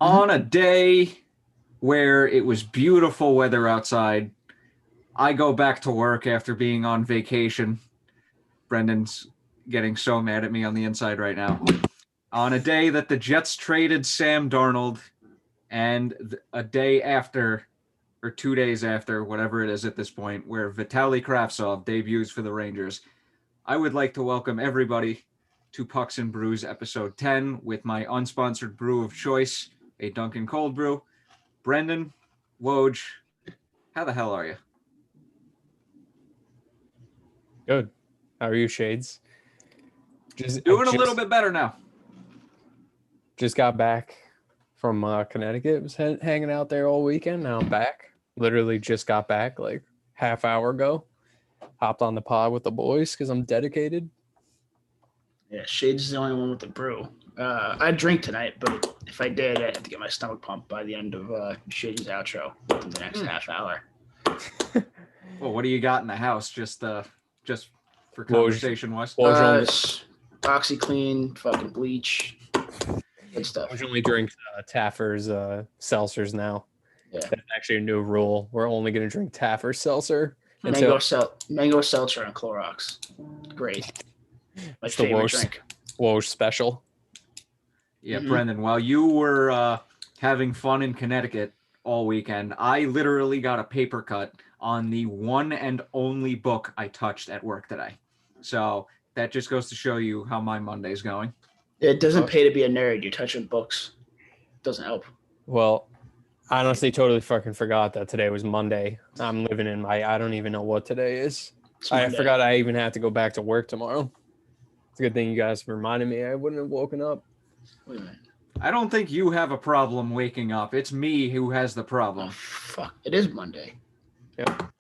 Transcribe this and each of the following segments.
On a day where it was beautiful weather outside, I go back to work after being on vacation. Brendan's getting so mad at me on the inside right now. On a day that the Jets traded Sam Darnold, and a day after, or 2 days after, whatever it is at this point, where Vitaly Kravtsov debuts for the Rangers, I would like to welcome everybody to Pucks and Brews episode 10 with my unsponsored brew of choice, a Dunkin' Cold Brew. Brendan, Woj, how the hell are you? Good. How are you, Shades? Doing a little bit better now. Just got back from Connecticut. Was hanging out there all weekend. Now I'm back. Literally just got back like half hour ago. Hopped on the pod with the boys because I'm dedicated. Yeah, Shades is the only one with the brew. I drink tonight, but if I did, I'd have to get my stomach pumped by the end of Shades' outro within the next half hour. Well, what do you got in the house? Just for conversation wise? OxyClean, fucking bleach, good stuff. I only drink Taffer's seltzers now. Yeah, that's actually a new rule. We're only going to drink Taffer's seltzer. Mango seltzer and Clorox. Great. My favorite drink. Woj special. Yeah, Brendan, while you were having fun in Connecticut all weekend, I literally got a paper cut on the one and only book I touched at work today. So that just goes to show you how my Monday's going. It doesn't pay to be a nerd. You're touching books. It doesn't help. Well, I honestly totally fucking forgot that today was Monday. I'm living in I don't even know what today is. I forgot I even have to go back to work tomorrow. It's a good thing you guys reminded me. I wouldn't have woken up. Wait a minute. I don't think you have a problem waking up. It's me who has the problem. Oh, fuck. It is Monday.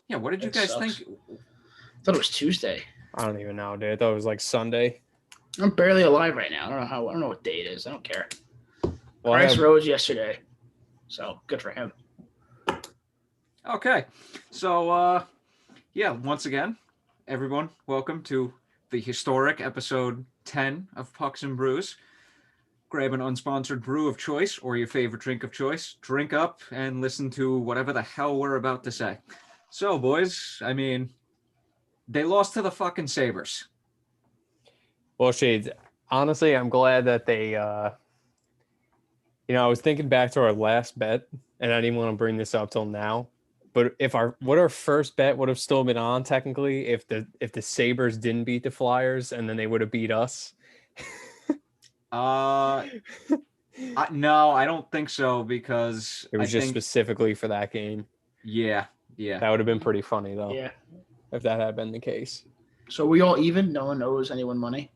Yeah, what did you guys think? I thought it was Tuesday. I don't even know, dude. I thought it was like Sunday. I'm barely alive right now. I don't know what day it is. I don't care. Well, Price rose yesterday, so good for him. Okay, so once again, everyone, welcome to the historic episode 10 of Pucks and Brews. Grab an unsponsored brew of choice or your favorite drink of choice, drink up, and listen to whatever the hell we're about to say. So, boys, I mean, they lost to the fucking Sabres. Well, Shades, honestly, I'm glad that they, I was thinking back to our last bet, and I didn't want to bring this up till now. But our first bet would have still been on technically if the Sabres didn't beat the Flyers and then they would have beat us. No, I don't think so because it was specifically for that game. Yeah. That would have been pretty funny though. Yeah. If that had been the case. So we all even? No one owes anyone money?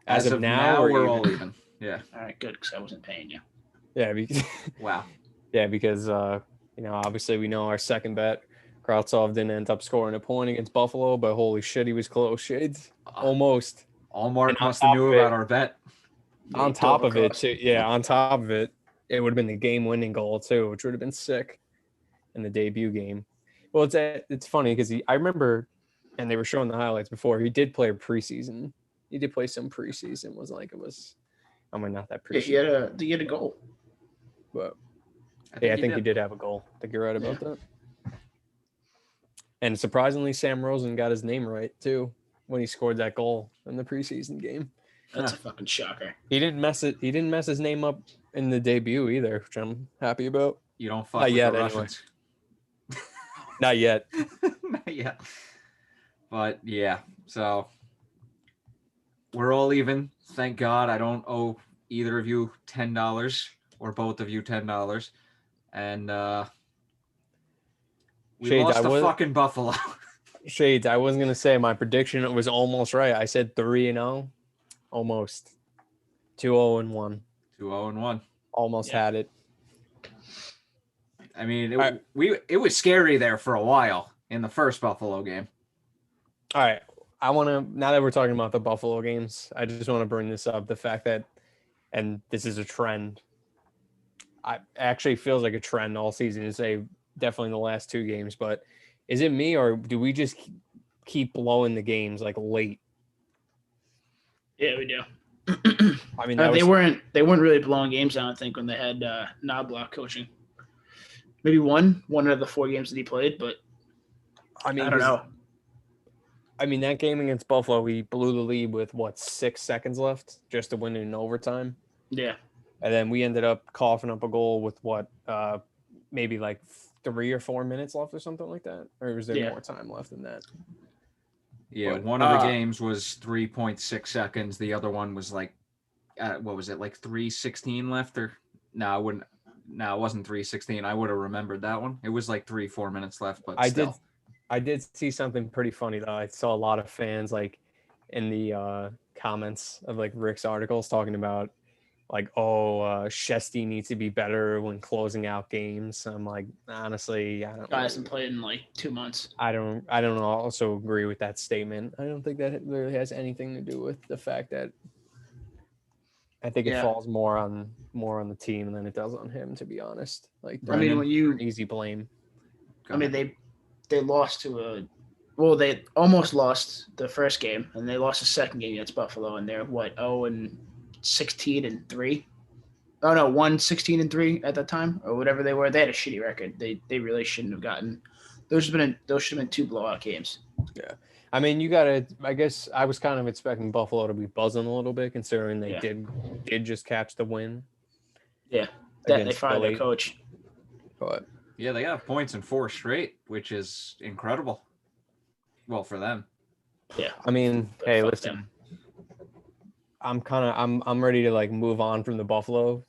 As of now we're all even. Yeah. All right, good, because I wasn't paying you. Yeah. Because, wow. Yeah, because obviously we know our second bet. Kravtsov didn't end up scoring a point against Buffalo, but holy shit, he was close. Shades. Almost. Allmark must have knew about our bet. On top of it, too. Yeah, on top of it, it would have been the game-winning goal too, which would have been sick in the debut game. Well, it's funny because I remember, and they were showing the highlights before. He did play preseason. He did play some preseason. Not that preseason. Yeah, he had a goal. But I think he did have a goal. I think you're right about that. And surprisingly, Sam Rosen got his name right too when he scored that goal in the preseason game. That's a fucking shocker. He didn't mess his name up in the debut either, which I'm happy about. You don't fuck with the Russians. Not yet. Not yet. But yeah, so we're all even. Thank God I don't owe either of you $10 or both of you $10. And we Shades, lost to fucking Buffalo. Shades, I wasn't gonna say my prediction was almost right. I said 3-0. Almost. 2-0-1. 2-0-1. Almost had it. I mean, it was scary there for a while in the first Buffalo game. All right. I want to, now that we're talking about the Buffalo games, I just want to bring this up. The fact that, and this is a trend, actually feels like a trend all season to say definitely in the last two games, but is it me or do we just keep blowing the games like late? Yeah, we do. I mean, they weren't really blowing games down. I think when they had Knobloch coaching, maybe one of the 4 games that he played, but I don't know. I mean, that game against Buffalo, we blew the lead with 6 seconds left just to win it in overtime. Yeah, and then we ended up coughing up a goal with maybe like 3 or 4 minutes left or something like that, or was there more time left than that? Yeah, one of the games was 3.6 seconds. The other one was like, what was it, like 3:16 left? Or no, it wouldn't. No, it wasn't 3:16. I would have remembered that one. It was like 3-4 minutes left, but still. I did see something pretty funny though. I saw a lot of fans like in the comments of like Rick's articles talking about like, Shesty needs to be better when closing out games. I'm like, honestly, I don't. Guy hasn't played in like 2 months. I don't also agree with that statement. I don't think that it really has anything to do with the fact that I think it falls more on the team than it does on him, to be honest. Like, I mean, when you easy blame. I mean, they lost to they almost lost the first game, and they lost the second game against Buffalo, and they're 0-16-3. Oh no, 1-16-3 at that time, or whatever they were. They had a shitty record. They really shouldn't have gotten. Those should have been 2 blowout games. Yeah. I mean, you gotta. I guess I was kind of expecting Buffalo to be buzzing a little bit, considering they did just catch the win. Yeah, that they fired their coach. But yeah, they got points in 4 straight, which is incredible. Well, for them. Yeah, I mean, hey, listen. I'm ready to like move on from the Buffalo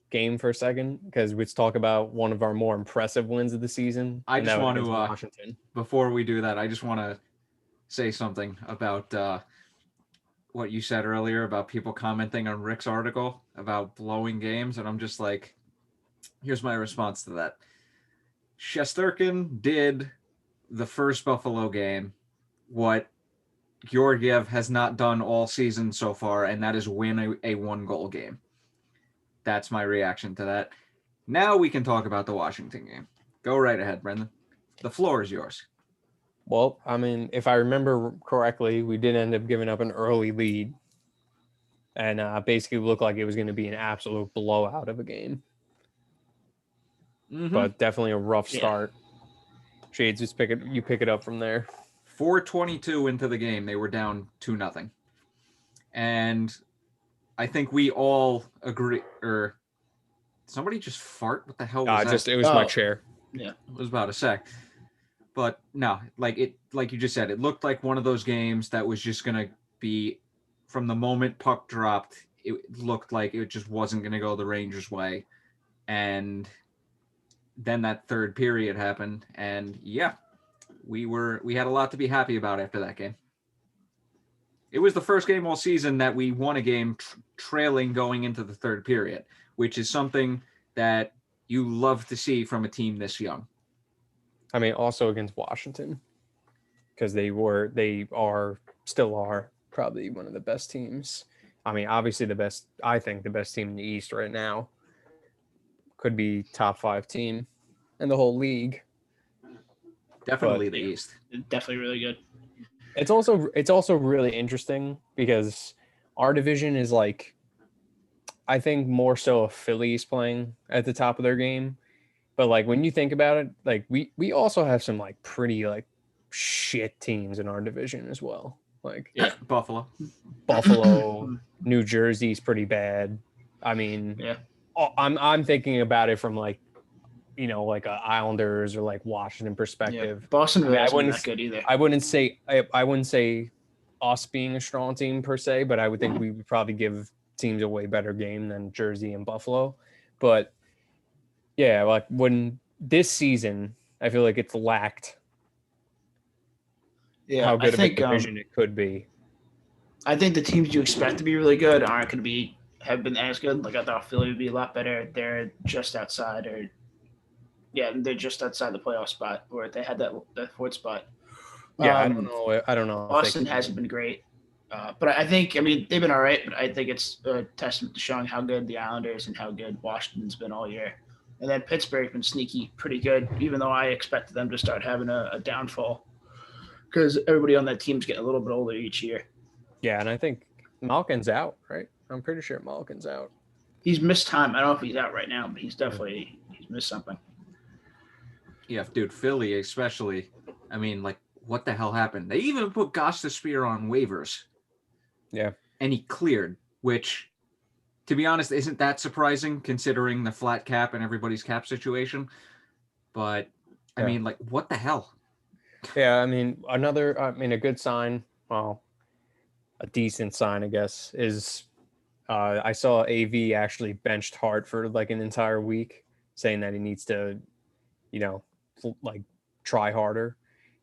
game for a second, because let's talk about one of our more impressive wins of the season. I just want to Washington. Before we do that, I just want to say something about what you said earlier about people commenting on Rick's article about blowing games, and I'm just like, here's my response to that. Shesterkin did the first Buffalo game what Georgiev has not done all season so far, and that is win a 1-goal game. That's my reaction to that. Now we can talk about the Washington game. Go right ahead, Brendan. The floor is yours. Well, I mean, if I remember correctly, we did end up giving up an early lead, and basically looked like it was going to be an absolute blowout of a game. Mm-hmm. But definitely a rough start. Shades, just pick it up from there. 4:22 into the game, they were down 2-0, and I think we all agree. Or somebody just fart? What the hell was that? It was my chair. Yeah, it was about a sec. But no, like you just said, it looked like one of those games that was just gonna be, from the moment puck dropped, it looked like it just wasn't gonna go the Rangers' way, and then that third period happened, and we had a lot to be happy about after that game. It was the first game all season that we won a game trailing going into the third period, which is something that you love to see from a team this young. I mean, also against Washington, because they still are probably one of the best teams. I mean, obviously I think the best team in the East right now. Could be top 5 team in the whole league. Definitely the East. Definitely really good. It's also really interesting because our division is like, I think more so a Phillies playing at the top of their game. But like when you think about it, like we also have some like pretty like shit teams in our division as well. Like Buffalo, New Jersey's pretty bad. I mean, yeah. I'm thinking about it from like, like a Islanders or like Washington perspective. Yeah. Boston really isn't that good either. I wouldn't say us being a strong team per se, but I would think we would probably give teams a way better game than Jersey and Buffalo. But yeah, like when this season, I feel like it's lacked how good of a division it could be. I think the teams you expect to be really good aren't going to have been as good. Like I thought Philly would be a lot better. They're just outside, they're just outside the playoff spot, or they had that 4th spot. Yeah, I don't know. Boston hasn't been great, but I think they've been all right. But I think it's a testament to showing how good the Islanders and how good Washington's been all year. And then Pittsburgh's been sneaky, pretty good, even though I expected them to start having a downfall because everybody on that team's getting a little bit older each year. Yeah, and I think Malkin's out, right? I'm pretty sure Malkin's out. He's missed time. I don't know if he's out right now, but he's missed something. Yeah, dude, Philly especially. I mean, like, what the hell happened? They even put Gostisbehere on waivers. Yeah. And he cleared, which, to be honest, isn't that surprising considering the flat cap and everybody's cap situation. But, I mean, like, what the hell? Yeah, I mean, a good sign, well, a decent sign, I guess, is I saw AV actually benched Hart for like an entire week, saying that he needs to, like try harder.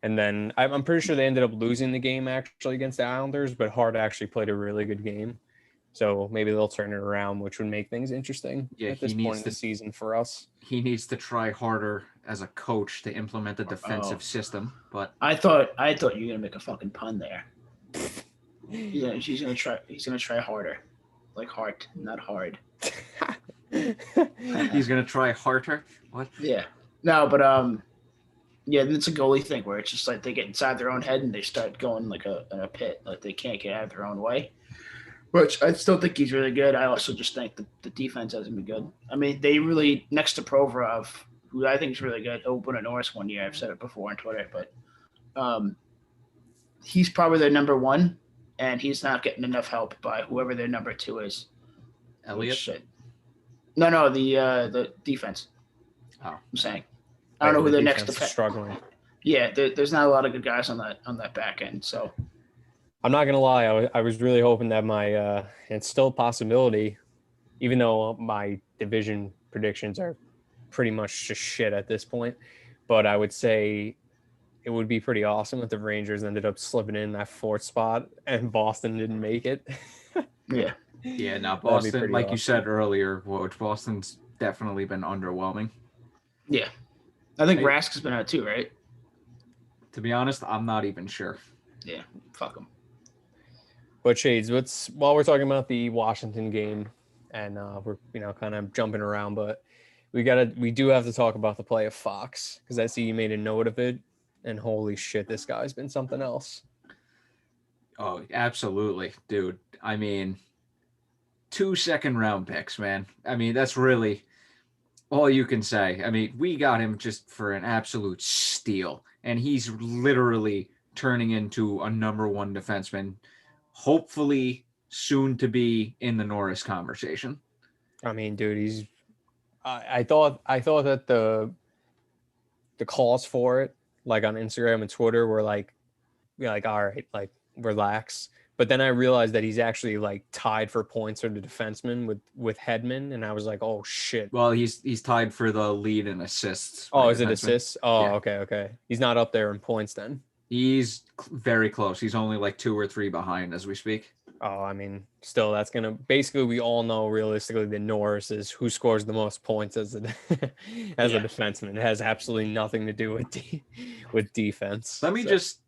And then I'm pretty sure they ended up losing the game actually against the Islanders, but Hart actually played a really good game. So maybe they'll turn it around, which would make things interesting at this point in the season for us. He needs to try harder as a coach to implement a defensive system. But I thought you were gonna make a fucking pun there. Yeah, he's gonna try harder, like Hart, not hard. He's gonna try harder. What? Yeah. No, but yeah, it's a goalie thing where it's just like they get inside their own head and they start going like in a pit, like they can't get out of their own way. Which I still think he's really good. I also just think the defense hasn't been good. I mean, they really, next to Provorov, who I think is really good, opened at Norris one year. I've said it before on Twitter, but he's probably their number one, and he's not getting enough help by whoever their number two is. Elliott? No, the defense. Oh. I'm saying. I don't know who their next defense is struggling. Yeah, there's not a lot of good guys on that back end, so. I'm not going to lie. I was really hoping that my it's still a possibility, even though my division predictions are pretty much just shit at this point. But I would say it would be pretty awesome if the Rangers ended up slipping in that fourth spot and Boston didn't make it. Yeah. Yeah, now Boston, like you said earlier, Boston's definitely been underwhelming. Yeah. I think Rask has been out too, right? To be honest, I'm not even sure. Yeah, fuck him. But Shades, while we're talking about the Washington game, and we're kind of jumping around, but we do have to talk about the play of Fox, because I see you made a note of it, and holy shit, this guy's been something else. Oh, absolutely, dude. I mean, 2 second-round picks, man. I mean, that's really all you can say. I mean, we got him just for an absolute steal, and he's literally turning into a number one defenseman. Hopefully soon to be in the Norris conversation. I mean, dude, I thought that the calls for it, like on Instagram and Twitter, were like, all right, like relax. But then I realized that he's actually like tied for points for the defenseman with Hedman, and I was like, oh shit. Well, he's tied for the lead in assists. Oh, is it assists? Oh, yeah. Okay. He's not up there in points then. He's very close. He's only like 2 or 3 behind as we speak. Oh, I mean, still, that's going to basically, we all know realistically that Norris is who scores the most points as a defenseman. It has absolutely nothing to do with defense. Let me just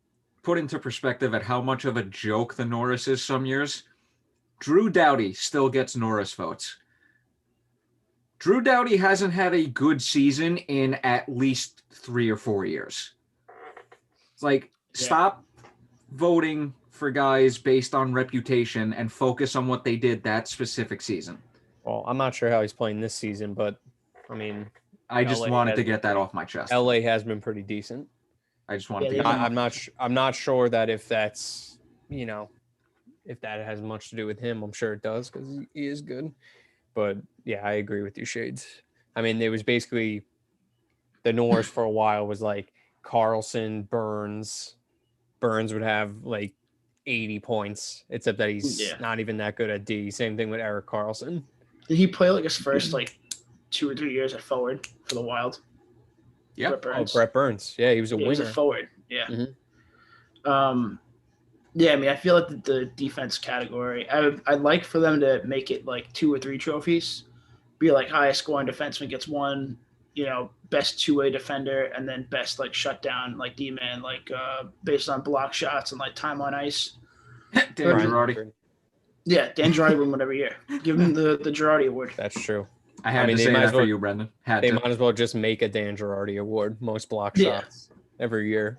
put into perspective at how much of a joke the Norris is some years. Drew Doughty still gets Norris votes. Drew Doughty hasn't had a good season in at least 3 or 4 years. It's like, stop voting for guys based on reputation and focus on what they did that specific season. Well, I'm not sure how he's playing this season, but I mean, I just wanted to get that off my chest. LA has been pretty decent. I just wanted to. I'm not sure that if that's, if that has much to do with him. I'm sure it does because he is good. But yeah, I agree with you, Shades. I mean, it was basically the Norris for a while was like Carlson, Burns. Burns would have like 80 points, except that he's not even that good at D. Same thing with Erik Karlsson. Did he play like his first like 2 or 3 years at forward for the Wild? Yeah. Brett Burns. Yeah, he was a winger. He was a forward. Yeah. Mm-hmm. Yeah, I mean, I feel like the defense category, I'd like for them to make it like 2 or 3 trophies. Be like highest scoring defenseman gets one, best two-way defender, and then best like shutdown, like D-man, like based on block shots and like time on ice. Dan Girardi. Yeah, Dan Girardi win one every year. Give him the Girardi Award. That's true. I had to say that for you, Brendan. Might as well just make a Dan Girardi Award, most block shots every year.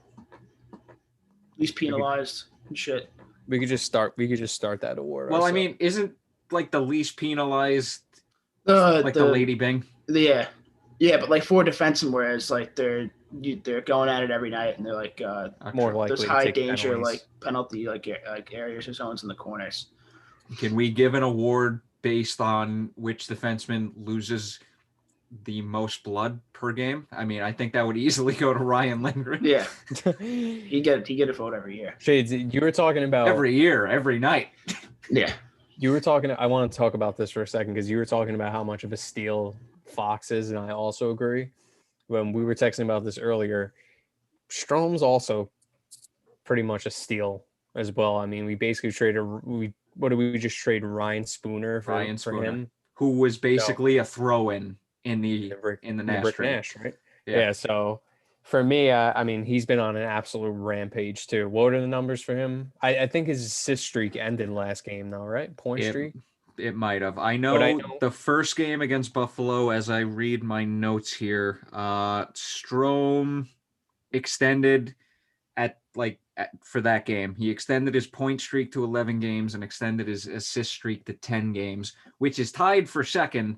At least penalized and shit. We could just start that award. Well, ourselves. I mean, isn't like the least penalized The Lady Bing? Yeah, but like 4 defensemen, whereas like they're going at it every night, and they're like more likely there's to high take danger penalties. like penalty like areas or zones in the corners. Can we give an award based on which defenseman loses the most blood per game? I mean, I think that would easily go to Ryan Lindgren. Yeah, he get a vote every year. Shades, you were talking about every year, every night. Yeah, you were talking. I want to talk about this for a second because you were talking about how much of a steal Fox is, and I also agree. When we were texting about this earlier, Strome's also pretty much a steal as well. I mean, we basically traded. What did we just trade Ryan Spooner for him? Who was basically a throw-in in the Nash trade. Nash, right? Yeah. So for me, I mean, he's been on an absolute rampage too. What are the numbers for him? I think his assist streak ended last game, though, right? Point streak. It might have. I know the first game against Buffalo, as I read my notes here, Strome extended for that game. He extended his point streak to 11 games and extended his assist streak to 10 games, which is tied for second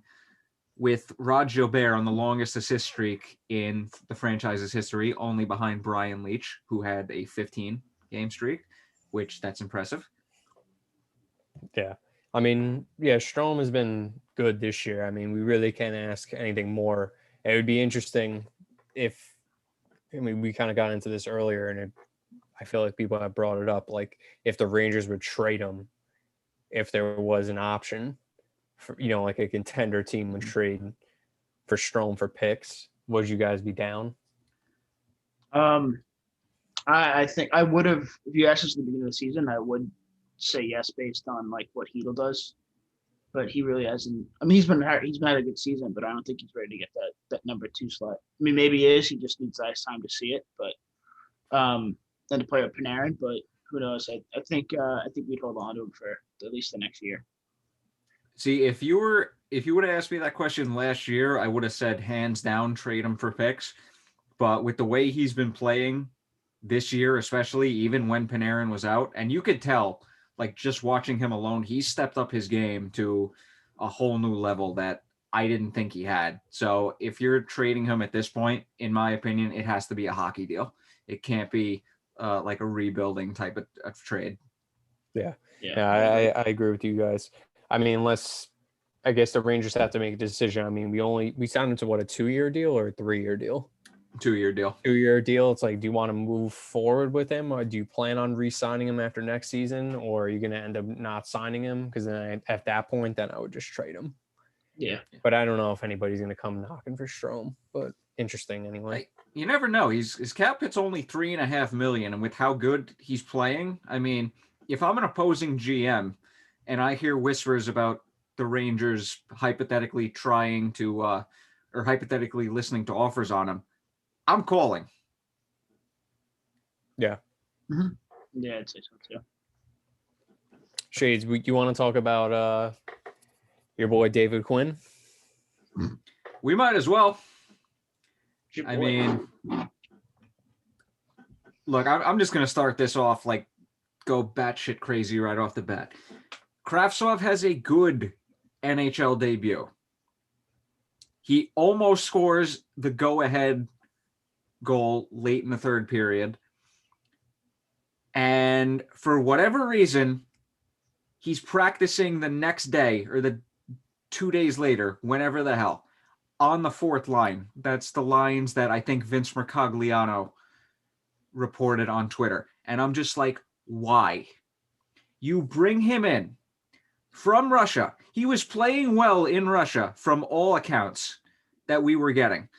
with Rod Gilbert on the longest assist streak in the franchise's history, only behind Brian Leach, who had a 15-game streak, which that's impressive. Yeah. I mean, Strome has been good this year. I mean, we really can't ask anything more. It would be interesting we kind of got into this earlier, and I feel like people have brought it up, like if the Rangers would trade him, if there was an option for, like a contender team would trade for Strome for picks, would you guys be down? I think I would have, if you asked us at the beginning of the season, I would say yes based on like what Hedl does, but he really hasn't. I mean, he's had a good season, but I don't think he's ready to get that number 2 slot. I mean, maybe he is. He just needs less time to see it, but and to play with Panarin. But who knows? I think we'd hold on to him for at least the next year. See, if you would have asked me that question last year, I would have said hands down trade him for picks. But with the way he's been playing this year, especially even when Panarin was out, and you could tell, like just watching him alone, he stepped up his game to a whole new level that I didn't think he had. So if you're trading him at this point, in my opinion, it has to be a hockey deal. It can't be like a rebuilding type of trade. Yeah. I agree with you guys. I mean, unless I guess the Rangers have to make a decision. I mean, we signed him to what, a 2-year deal or a 3-year deal? 2-year deal. 2-year deal. It's like, do you want to move forward with him, or do you plan on re-signing him after next season, or are you going to end up not signing him? Because then at that point, then I would just trade him. Yeah. But I don't know if anybody's going to come knocking for Strome. But interesting anyway. You never know. His cap hit's only $3.5 million, and with how good he's playing, I mean, if I'm an opposing GM and I hear whispers about the Rangers hypothetically trying to or hypothetically listening to offers on him, I'm calling. Yeah. Mm-hmm. Yeah, I'd say so too. Shades, you want to talk about your boy David Quinn? We might as well. I mean, look, I'm just going to start this off, like, go batshit crazy right off the bat. Kravtsov has a good NHL debut. He almost scores the go-ahead goal late in the third period. And for whatever reason, he's practicing the next day or the 2 days later, whenever the hell, on the fourth line. That's the lines that I think Vince Mercogliano reported on Twitter. And I'm just like, why? You bring him in from Russia. He was playing well in Russia from all accounts that we were getting.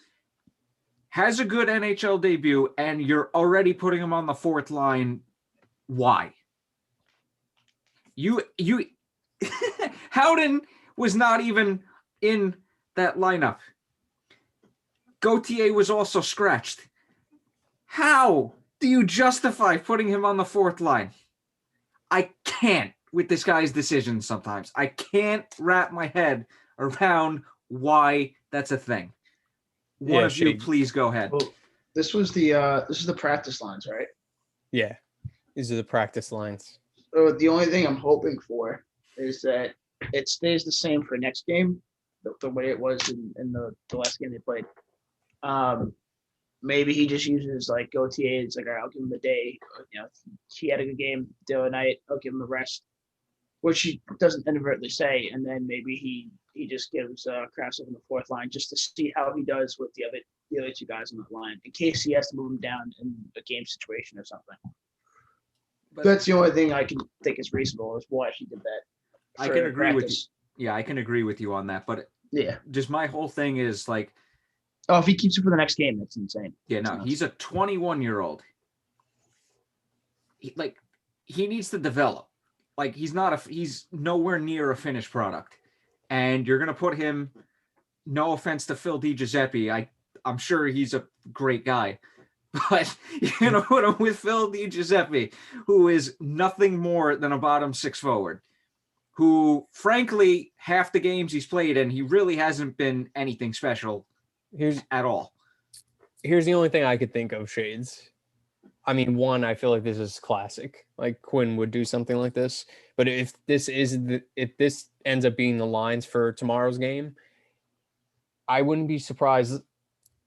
Has a good NHL debut, and you're already putting him on the fourth line. Why? You Howden was not even in that lineup. Gauthier was also scratched. How do you justify putting him on the fourth line? I can't with this guy's decisions sometimes. I can't wrap my head around why that's a thing. One of you, please go ahead. Well, this is the practice lines, right? Yeah. These are the practice lines. So the only thing I'm hoping for is that it stays the same for next game, the way it was in the last game they played. Maybe he just uses like OTAs, like, all right, I'll give him a day. You know, he had a good game the other night, I'll give him a rest, which he doesn't inadvertently say, and then maybe he just gives Kravtsov in the fourth line just to see how he does with the other two guys on the line in case he has to move him down in a game situation or something. But that's the only thing I can think is reasonable is why he did that. I can agree with you. Yeah, I can agree with you on that. But yeah, just my whole thing is like, oh, if he keeps it for the next game, that's insane. Yeah, no, he's a 21-year-old. He needs to develop. Like he's nowhere near a finished product. And you're gonna put him, no offense to Phil DiGiuseppe, I'm sure he's a great guy. But you're going to put him with Phil DiGiuseppe, who is nothing more than a bottom six forward, who, frankly, half the games he's played, and he really hasn't been anything special at all. Here's the only thing I could think of, Shades. I mean, one, I feel like this is classic. Like Quinn would do something like this. But if this ends up being the lines for tomorrow's game, I wouldn't be surprised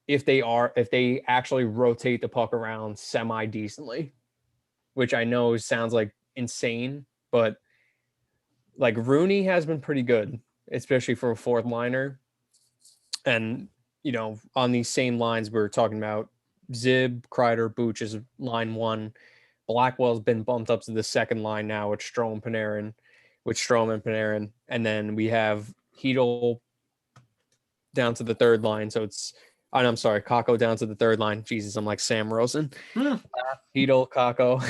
if they actually rotate the puck around semi-decently, which I know sounds like insane, but like Rooney has been pretty good, especially for a fourth liner. And, you know, on these same lines, we're talking about Zib, Kreider, Booch is line one. Blackwell's been bumped up to the second line now with Strome and Panarin. And then we have Hedl down to the third line. So it's, I'm sorry, Kakko down to the third line. Jesus, I'm like Sam Rosen. Hedl, Kakko.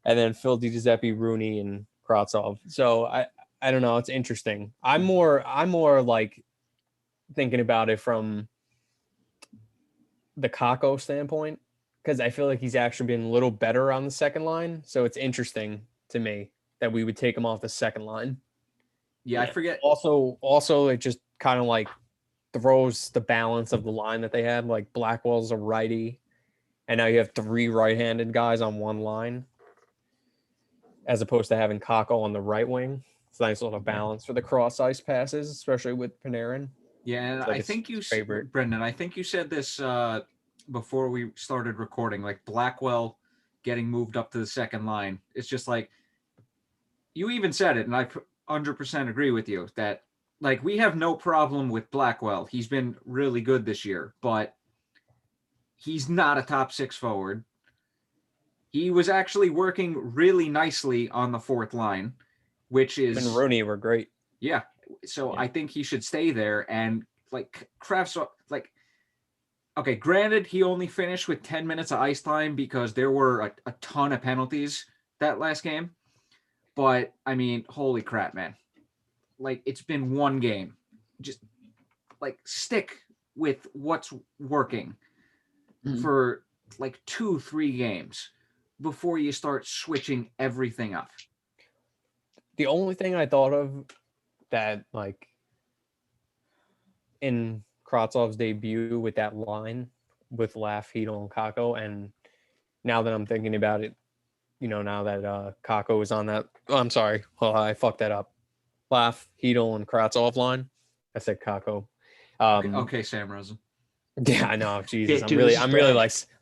And then Phil DiGiuseppe, Rooney, and Kravtsov. So I don't know. It's interesting. I'm more like thinking about it from the Kakko standpoint, because I feel like he's actually been a little better on the second line. So it's interesting to me that we would take him off the second line. Yeah, I forget. Also, it just kind of like throws the balance of the line that they had. Like Blackwell's a righty, and now you have three right-handed guys on one line, as opposed to having Kakko on the right wing. It's a nice little balance for the cross ice passes, especially with Panarin. Yeah, and I think Brendan, I think you said this before we started recording, like Blackwell getting moved up to the second line. It's just like, you even said it, and I 100% agree with you, that like we have no problem with Blackwell. He's been really good this year, but he's not a top six forward. He was actually working really nicely on the fourth line, which is... And Rooney were great. Yeah. So I think he should stay there. And like Kravtsov, like, okay, granted, he only finished with 10 minutes of ice time because there were a ton of penalties that last game. But I mean, holy crap, man. Like, it's been one game. Just like stick with what's working for like 2-3 games before you start switching everything up. The only thing I thought of that, like, in Kravtsov's debut with that line with Laff, Hedl, and Kakko, and now that I'm thinking about it, you know, now that Kakko is on that, I'm sorry, I fucked that up. Laff, Hedl, and Kravtsov line. I said Kakko. Okay, Sam Rosen. Yeah, I know. Jesus,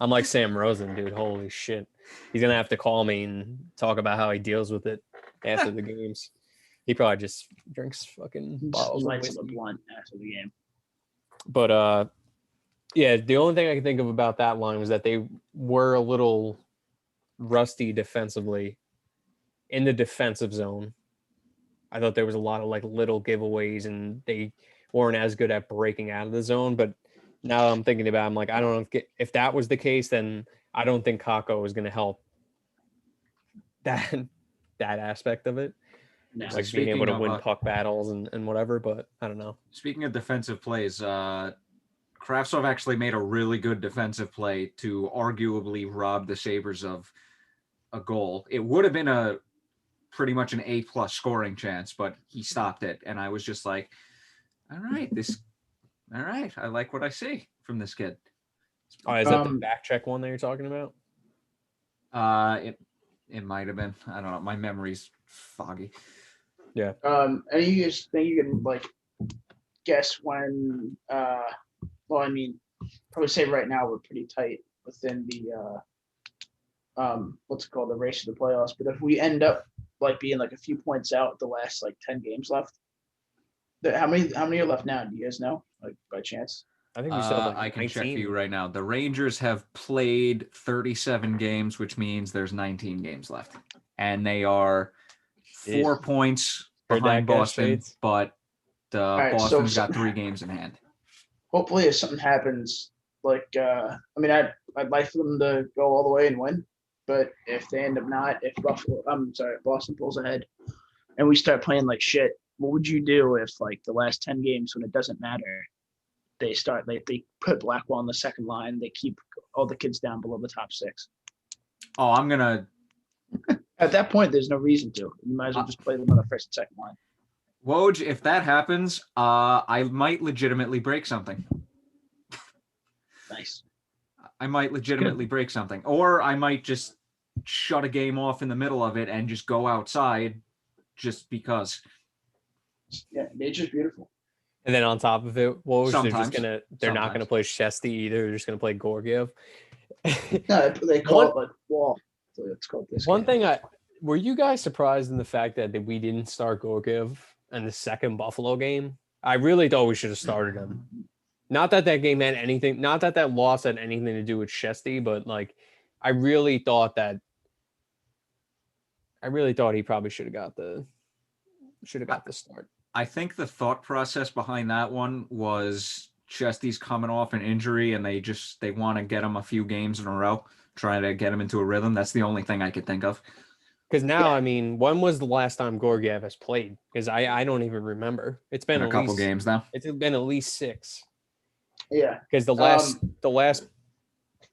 I'm like Sam Rosen, dude. Holy shit. He's gonna have to call me and talk about how he deals with it after the games. He probably just drinks fucking bottles of whiskey. A blunt after the game. But yeah, the only thing I can think of about that line was that they were a little rusty defensively in the defensive zone. I thought there was a lot of like little giveaways, and they weren't as good at breaking out of the zone. But now I'm thinking about it, I'm like, I don't know if that was the case, then I don't think Kakko is going to help that aspect of it. No. Like being able to win puck battles and whatever, but I don't know. Speaking of defensive plays, Kravtsov actually made a really good defensive play to arguably rob the Sabres of a goal. It would have been pretty much an A+ scoring chance, but he stopped it. And I was just like, all right, I like what I see from this kid. Oh, is that the back check one that you're talking about? It might have been. I don't know. My memory's foggy. Yeah. And you guys think you can like guess when? Well, I mean, I would say right now we're pretty tight within the what's it called, the race to the playoffs. But if we end up like being like a few points out the last like 10 games left, how many are left now? Do you guys know, like by chance? I think we still have like I can 19. check for you right now. The Rangers have played 37 games, which means there's 19 games left. And they are 4 points Heard behind that, guys, Boston, Shades? but right, Boston's so got 3 games in hand. Hopefully, if something happens, like I mean, I'd like for them to go all the way and win. But if they end up not, if Boston pulls ahead, and we start playing like shit, what would you do if like the last 10 games, when it doesn't matter, they put Blackwell on the second line, they keep all the kids down below the top 6? Oh, I'm gonna. At that point, there's no reason to. You might as well just play them on the first and second line. Woj, if that happens, I might legitimately break something. Nice. I might legitimately break something, or I might just shut a game off in the middle of it and just go outside, just because. Yeah, nature's beautiful. And then on top of it, Woj, Sometimes. they're not gonna play Shesty either. They're just gonna play Gorgiev. No, they call it like wall. So it's called this. One thing were you guys surprised in the fact that we didn't start Gorgiev in the second Buffalo game? I really thought we should have started him. Not that game had anything, not that loss had anything to do with Shesty, but like I really thought he probably should have got the start. I think the thought process behind that one was Chesty's coming off an injury and they want to get him a few games in a row, trying to get him into a rhythm. That's the only thing I could think of. Because now, I mean, when was the last time Gorgiev has played? Because I don't even remember. It's been a couple games now. It's been at least 6. Yeah. Because the last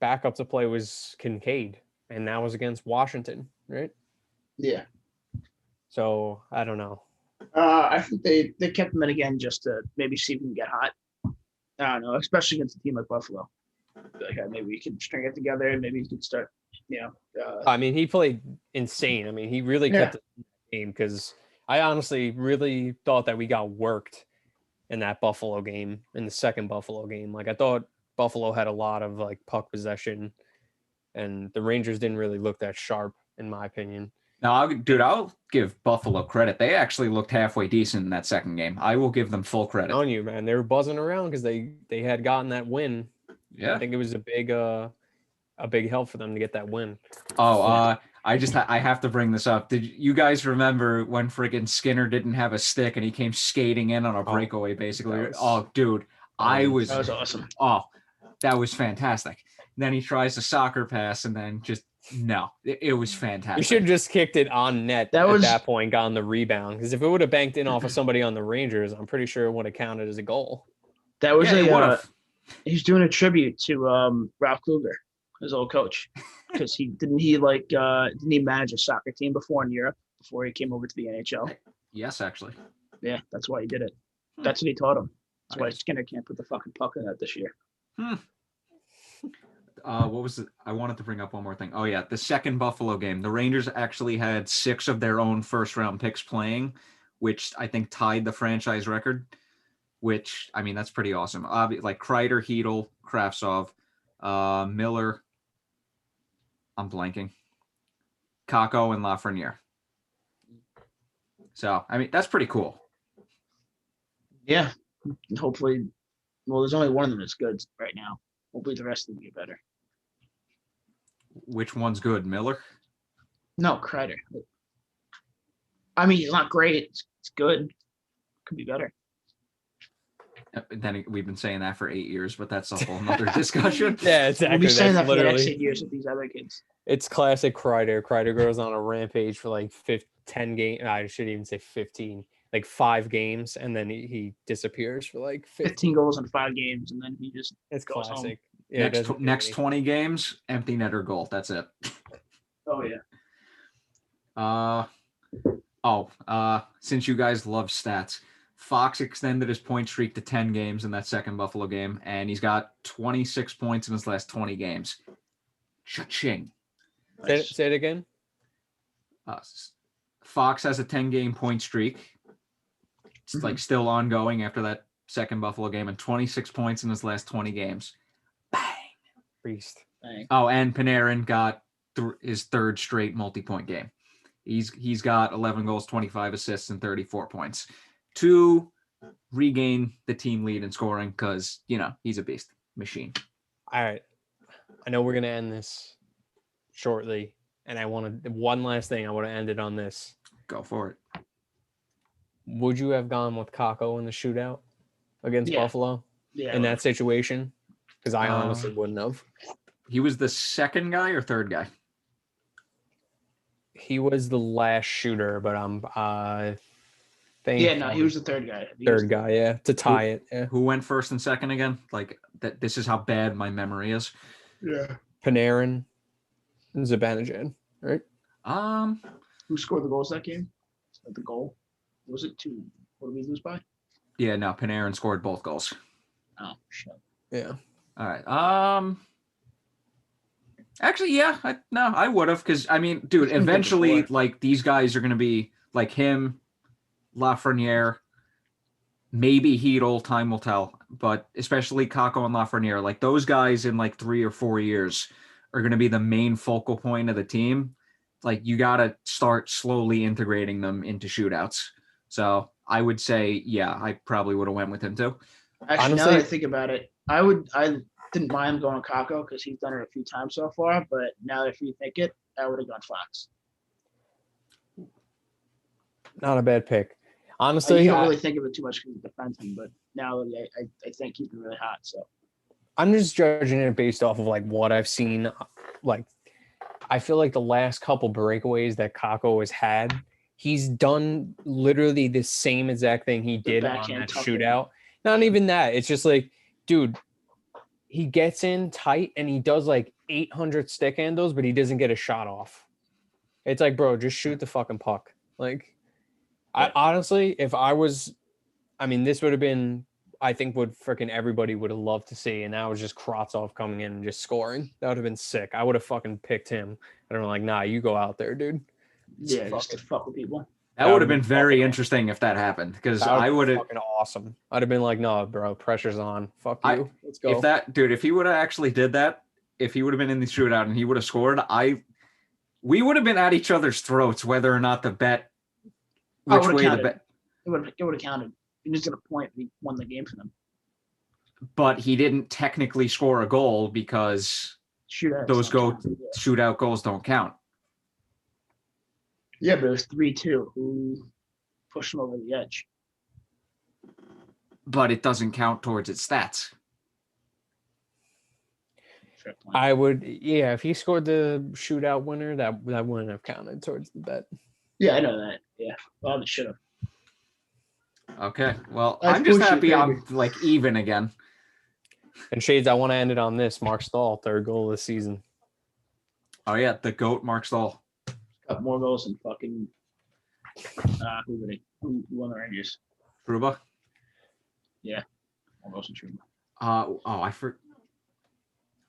backup to play was Kincaid, and that was against Washington, right? Yeah. So I don't know. I think they kept him in again just to maybe see if we can get hot. I don't know, especially against a team like Buffalo. Like maybe we could string it together and maybe he could start, I mean, he played insane. I mean, he really kept the game because I honestly really thought that we got worked in that Buffalo game, in the second Buffalo game. Like I thought Buffalo had a lot of like puck possession and the Rangers didn't really look that sharp, in my opinion. No, I'll give Buffalo credit. They actually looked halfway decent in that second game. I will give them full credit. On you, man. They were buzzing around because they had gotten that win. Yeah. I think it was a big help for them to get that win. Oh, I have to bring this up. Did you guys remember when friggin' Skinner didn't have a stick and he came skating in on a breakaway, basically? That was awesome. Oh, that was fantastic. And then he tries the soccer pass and then just no, it was fantastic. You should have just kicked it on net at that point, gotten the rebound. Because if it would have banked in off of somebody on the Rangers, I'm pretty sure it would have counted as a goal. That was he's doing a tribute to Ralph Kluger, his old coach, because didn't he manage a soccer team before in Europe before he came over to the NHL? Yes, actually. Yeah, that's why he did it. That's what he taught him. That's why Skinner can't put the fucking puck in that this year. What was it? I wanted to bring up one more thing. Oh yeah, the second Buffalo game. The Rangers actually had 6 of their own first-round picks playing, which I think tied the franchise record. Which, I mean, that's pretty awesome. Like Kreider, Hedl, Kravtsov, Miller. I'm blanking. Kakko and Lafreniere. So, I mean, that's pretty cool. Yeah. Hopefully, well, there's only one of them that's good right now. Hopefully the rest of them get better. Which one's good, Miller? No, Kreider. I mean, he's not great. It's good. Could be better. Then we've been saying that for 8 years, but that's a whole nother discussion. Yeah, exactly. We'll be saying that for the next 8 years with these other kids. It's classic Kreider. Kreider goes on a rampage for like 10 games. I shouldn't even say 15. Like 5 games, and then he disappears for like 15 goals in 5 games, and then he just goes classic. Home. Yeah, next 20 games, empty netter goal. That's it. Oh yeah. Since you guys love stats, Fox extended his point streak to 10 games in that second Buffalo game, and he's got 26 points in his last 20 games. Cha-ching. Say it again. Fox has a 10-game point streak. It's like still ongoing after that second Buffalo game, and 26 points in his last 20 games. Bang. Beast. Bang. Oh, and Panarin got his third straight multi-point game. He's got 11 goals, 25 assists, and 34 points to regain the team lead in scoring because, he's a beast machine. All right. I know we're going to end this shortly, and one last thing. I want to end it on this. Go for it. Would you have gone with Kakko in the shootout against Buffalo in that situation? Because I honestly wouldn't have. He was the second guy or third guy? He was the last shooter, but he was the third guy. To tie it. Yeah. Who went first and second again? Like that. This is how bad my memory is. Yeah. Panarin and Zibanejad, right? Who scored the goals that game? The goal? Was it 2? What did we lose by? Yeah, no, Panarin scored both goals. Oh, shit. Yeah. All right. Actually, yeah. I would have because, dude, eventually, like, these guys are going to be like him, Lafreniere, maybe Hedl, time will tell. But especially Kakko and Lafreniere, like, those guys in, like, 3 or 4 years are going to be the main focal point of the team. Like, you got to start slowly integrating them into shootouts. So I would say, yeah, I probably would have went with him too. Actually, honestly, now that I think about it, I didn't mind going Kakko because he's done it a few times so far. But now if you think it, I would have gone Fox. Not a bad pick. Honestly, you don't really think of it too much because he's defenseman, but now I think he's been really hot. So I'm just judging it based off of like what I've seen. Like, I feel like the last couple breakaways that Kakko has had, he's done literally the same exact thing he did on that shootout. Not even that. It's just like, dude, he gets in tight and he does like 800 stick handles, but he doesn't get a shot off. It's like, bro, just shoot the fucking puck. Like, I honestly, if I was, this would have been, I think what freaking everybody would have loved to see. And that was just Kravtsov coming in and just scoring. That would have been sick. I would have fucking picked him. I don't know, like, nah, you go out there, dude. Just to fuck with people. That would have been very interesting if that happened because I would have fucking awesome. I'd have been like, no, bro, pressure's on. Fuck you. Let's go. If he would have actually did that, if he would have been in the shootout and he would have scored, we would have been at each other's throats whether or not the bet. Which way counted. the bet? It would have counted. He just got a point. He won the game for them. But he didn't technically score a goal because shootout goals don't count. Yeah, but it was 3-2. Who pushed him over the edge? But it doesn't count towards its stats. I would, if he scored the shootout winner, that wouldn't have counted towards the bet. Yeah, I know that. Yeah, well, it should have. Okay, well, I'm just happy I'm like even again. And Shades, I want to end it on this. Mark Stahl, third goal of the season. Oh yeah, the GOAT Mark Stahl. Got more goals than fucking who won the Rangers? Trouba? Yeah. More goals than Trouba.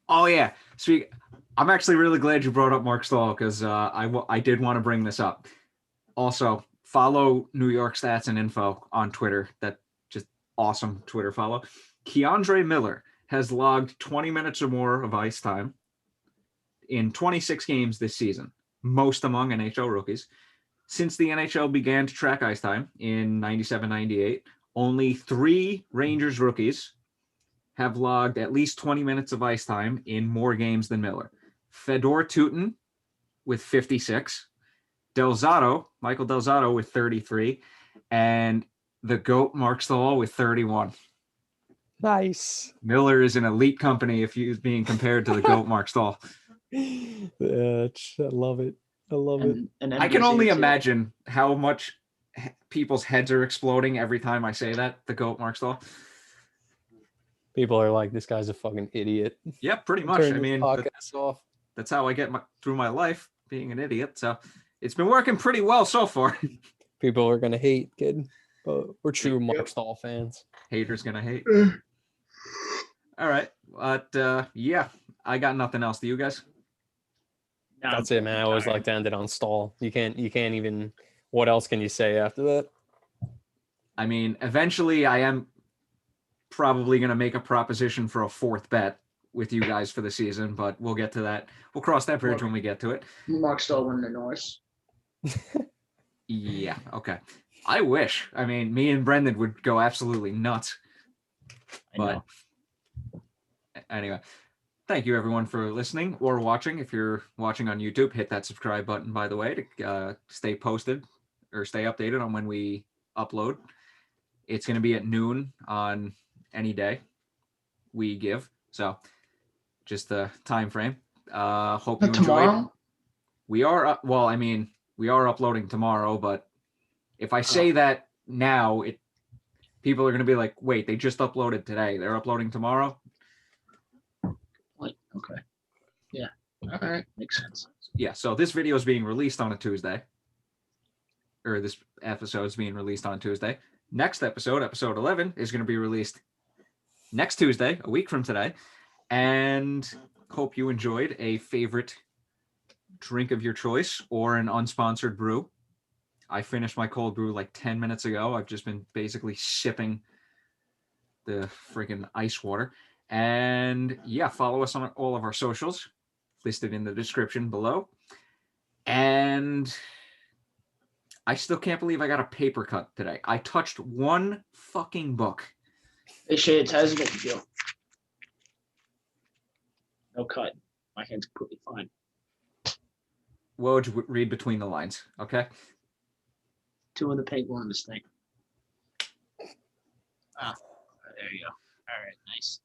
Oh yeah. I'm actually really glad you brought up Mark Stahl because I did want to bring this up. Also, follow New York Stats and Info on Twitter. That just awesome Twitter follow. Keandre Miller has logged 20 minutes or more of ice time in 26 games this season, most among NHL rookies. Since the NHL began to track ice time in 97-98, only 3 Rangers rookies have logged at least 20 minutes of ice time in more games than Miller. Fedor Tutin with 56, Michael Del Zotto with 33, and the GOAT Mark Stahl with 31. Nice. Miller is an elite company if he's being compared to the GOAT Mark Stahl. I love it. I love it. And I can only imagine how much people's heads are exploding every time I say that, the GOAT Mark Stahl. People are like, this guy's a fucking idiot. Yeah, pretty much. I mean, off. That's how I get through my life, being an idiot. So it's been working pretty well so far. People are going to hate, kid. But we're true Mark Stahl fans. Haters going to hate. All right. But, yeah, I got nothing else. Do you guys? Now That's it, man. I always like to end it on stall. You can't even. What else can you say after that? I mean, eventually I am probably going to make a proposition for a fourth bet with you guys for the season, but we'll get to that. We'll cross that bridge when we get to it. Mark Stahl winning the Norris. Yeah, okay. I wish. I mean, me and Brendan would go absolutely nuts. But anyway, thank you everyone for listening or watching. If you're watching on YouTube, hit that subscribe button, by the way, to stay posted or stay updated on when we upload. It's going to be at noon on any day we give. So just the time frame. Hope you enjoyed. Tomorrow? We are, well, I mean, we are uploading tomorrow, but if I say that now, people are going to be like, wait, they just uploaded today. They're uploading tomorrow? Wait, okay. Yeah. All right. Makes sense. Yeah, so this video is being released on a Tuesday. Or this episode is being released on Tuesday. Next episode, episode 11, is going to be released next Tuesday, a week from today. And hope you enjoyed a favorite drink of your choice or an unsponsored brew. I finished my cold brew like 10 minutes ago. I've just been basically sipping the freaking ice water. And yeah, follow us on all of our socials listed in the description below. And I still can't believe I got a paper cut today. I touched one fucking book. Hey, Shades, how does it make you feel? No cut. My hand's completely fine. What would you read between the lines? Okay. 2 in the pink, 1 in the stink. Ah, there you go. All right, nice.